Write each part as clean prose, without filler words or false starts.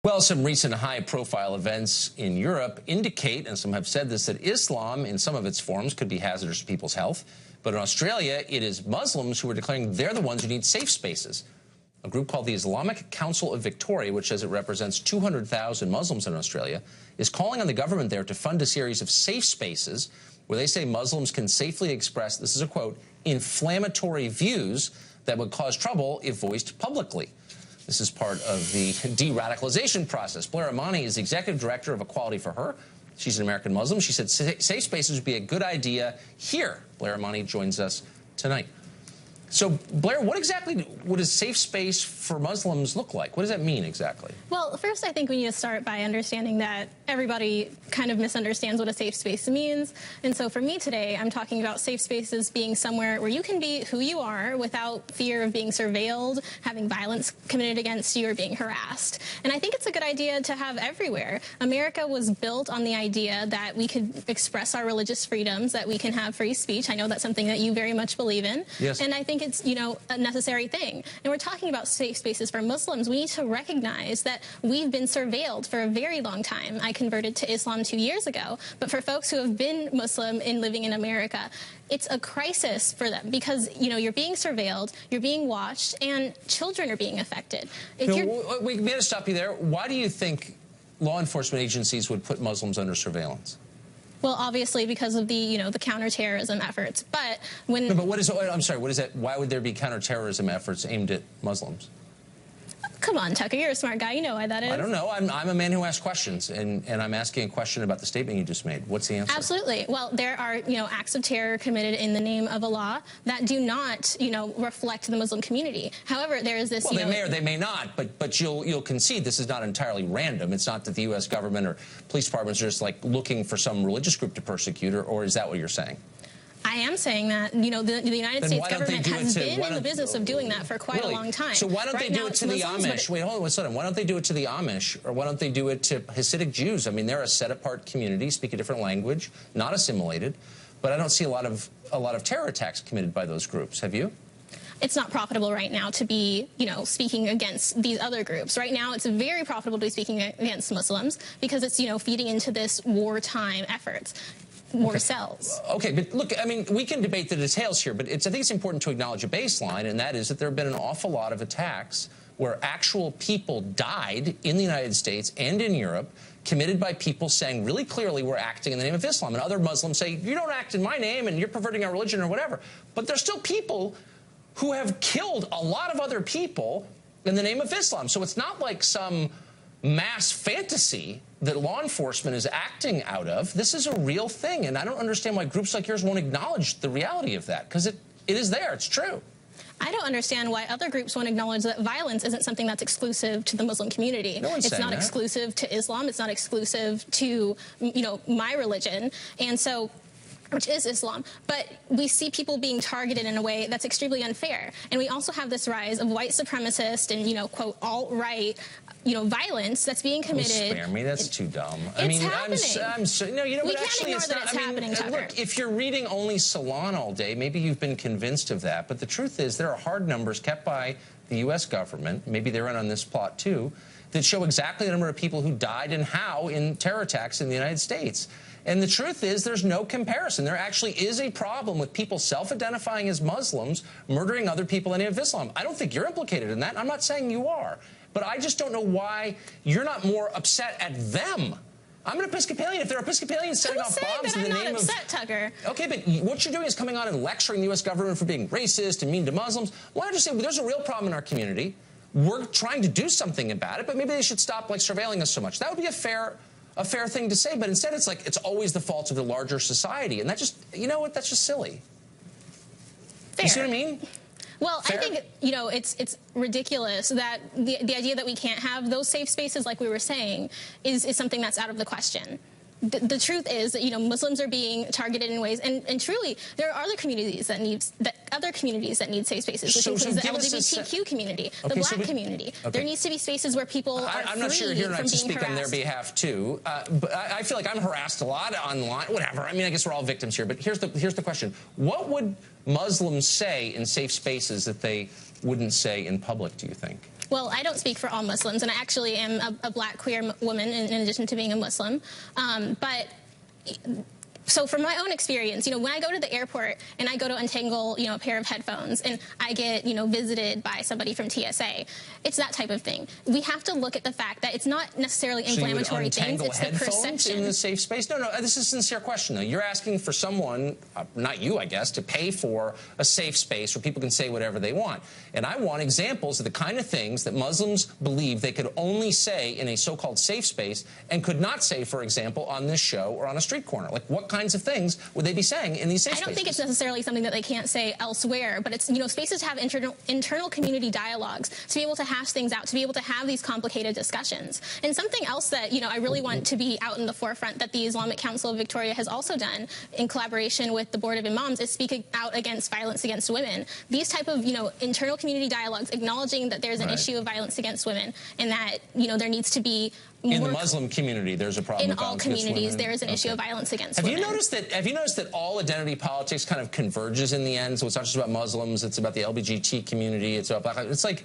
Well, some recent high-profile events in Europe indicate, and some have said this, that Islam in some of its forms could be hazardous to people's health. But in Australia, it is Muslims who are declaring they're the ones who need safe spaces. A group called the Islamic Council of Victoria, which says it represents 200,000 Muslims in Australia, is calling on the government there to fund a series of safe spaces where they say Muslims can safely express, this is a quote, inflammatory views that would cause trouble if voiced publicly. This is part of the de-radicalization process. Blair Imani is the executive director of Equality for Her. She's an American Muslim. She said safe spaces would be a good idea here. Blair Imani joins us tonight. So, Blair, what exactly would a safe space for Muslims look like? What does that mean exactly? Well, first, I think we need to start by understanding that everybody kind of misunderstands what a safe space means. And so for me today, I'm talking about safe spaces being somewhere where you can be who you are without fear of being surveilled, having violence committed against you, or being harassed. And I think it's a good idea to have everywhere. America was built on the idea that we could express our religious freedoms, that we can have free speech. I know that's something that you very much believe in. Yes. And I think it's, you know, a necessary thing. And we're talking about safe spaces for Muslims. We need to recognize that we've been surveilled for a very long time. I converted to Islam 2 years ago, but for folks who have been Muslim and living in America, it's a crisis for them because, you know, you're being surveilled, you're being watched, and children are being affected. We got to stop you there. Why do you think law enforcement agencies would put Muslims under surveillance? Well, obviously because of the, you know, the counterterrorism efforts. But when... No, but what is, I'm sorry, what is that? Why would there be counterterrorism efforts aimed at Muslims? Come on, Tucker, you're a smart guy. You know why that is. I don't know. I'm a man who asks questions, and I'm asking a question about the statement you just made. What's the answer? Absolutely. Well, there are, you know, acts of terror committed in the name of Allah that do not, you know, reflect the Muslim community. However, there is this, well, they may or they may not, but you'll concede this is not entirely random. It's not that the U.S. government or police departments are just like looking for some religious group to persecute, or is that what you're saying? I am saying that, you know, the United States government has been in the business of doing that for quite a long time. So why don't they do it to the Amish? Wait, hold on one second. Why don't they do it to the Amish, or why don't they do it to Hasidic Jews? I mean, they're a set-apart community, speak a different language, not assimilated, but I don't see a lot of terror attacks committed by those groups. Have you? It's not profitable right now to be, you know, speaking against these other groups. Right now, it's very profitable to be speaking against Muslims because it's, you know, feeding into this wartime efforts. More cells. Okay, but look, I mean, we can debate the details here, but I think it's important to acknowledge a baseline, and that is that there have been an awful lot of attacks where actual people died in the United States and in Europe, committed by people saying really clearly we're acting in the name of Islam. And other Muslims say, you don't act in my name and you're perverting our religion or whatever. But there's still people who have killed a lot of other people in the name of Islam. So it's not like some mass fantasy that law enforcement is acting out of. This is a real thing, and I don't understand why groups like yours won't acknowledge the reality of that, because it is there. It's true. I don't understand why other groups won't acknowledge that violence isn't something that's exclusive to the Muslim community. No one's saying not that. Exclusive to Islam. It's not exclusive to, you know, my religion. And so, which is Islam, but we see people being targeted in a way that's extremely unfair. And we also have this rise of white supremacist and, you know, quote, alt-right, you know, violence that's being committed. Oh, spare me, that's too dumb. I mean, I'm so, no, you know, we but can't actually, ignore that it's happening, Tucker. Look, if you're reading only Salon all day, maybe you've been convinced of that. But the truth is, there are hard numbers kept by the U.S. government. Maybe they're in on this plot too, that show exactly the number of people who died and how in terror attacks in the United States. And the truth is, there's no comparison. There actually is a problem with people self-identifying as Muslims murdering other people in the name of Islam. I don't think you're implicated in that. I'm not saying you are. But I just don't know why you're not more upset at them. I'm an Episcopalian. If they're Episcopalians setting off bombs in the name of... I'm not upset, Tucker. Okay, but what you're doing is coming on and lecturing the U.S. government for being racist and mean to Muslims. Why don't you say, well, there's a real problem in our community. We're trying to do something about it, but maybe they should stop, like, surveilling us so much. That would be a fair thing to say, but instead it's like it's always the fault of the larger society, and that just, you know what, that's just silly. Fair. You see what I mean? Well, Fair? I think, you know, it's ridiculous that the idea that we can't have those safe spaces, like we were saying, is something that's out of the question. The truth is that, you know, Muslims are being targeted in ways, and truly, there are other communities that need safe spaces, which includes the LGBTQ community, the Black community. Okay. There needs to be spaces where people are free from being harassed. I'm not sure you're not to speak on their behalf too, but I feel like I'm harassed a lot online. Whatever. I mean, I guess we're all victims here. But here's the question: what would Muslims say in safe spaces that they wouldn't say in public? Do you think? Well, I don't speak for all Muslims, and I actually am a black queer woman in addition to being a Muslim. So from my own experience, when I go to the airport and I go to untangle, a pair of headphones and I get, visited by somebody from TSA, it's that type of thing. We have to look at the fact that it's not necessarily inflammatory things, it's the perception. In the safe space? No, this is a sincere question, though. You're asking for someone, not you, I guess, to pay for a safe space where people can say whatever they want. And I want examples of the kind of things that Muslims believe they could only say in a so-called safe space and could not say, for example, on this show or on a street corner. Like, what kinds of things would they be saying in these safe spaces? I don't think it's necessarily something that they can't say elsewhere, but it's, spaces have internal community dialogues to be able to hash things out, to be able to have these complicated discussions. And something else that, I really want to be out in the forefront that the Islamic Council of Victoria has also done in collaboration with the Board of Imams is speaking out against violence against women. These type of, internal community dialogues acknowledging that there's an issue of violence against women and that, there needs to be in the Muslim community, there's a problem. In all communities, there is an issue of violence against women. Have you noticed that all identity politics kind of converges in the end? So it's not just about Muslims; it's about the LGBT community. It's about Black. It's like,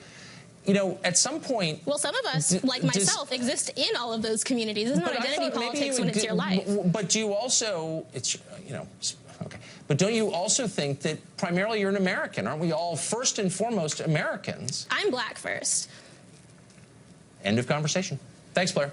at some point. Well, some of us, like myself, exist in all of those communities. It's not identity politics when it's your life. But do you also? It's okay. But don't you also think that primarily you're an American? Aren't we all first and foremost Americans? I'm Black first. End of conversation. Thanks, Blair.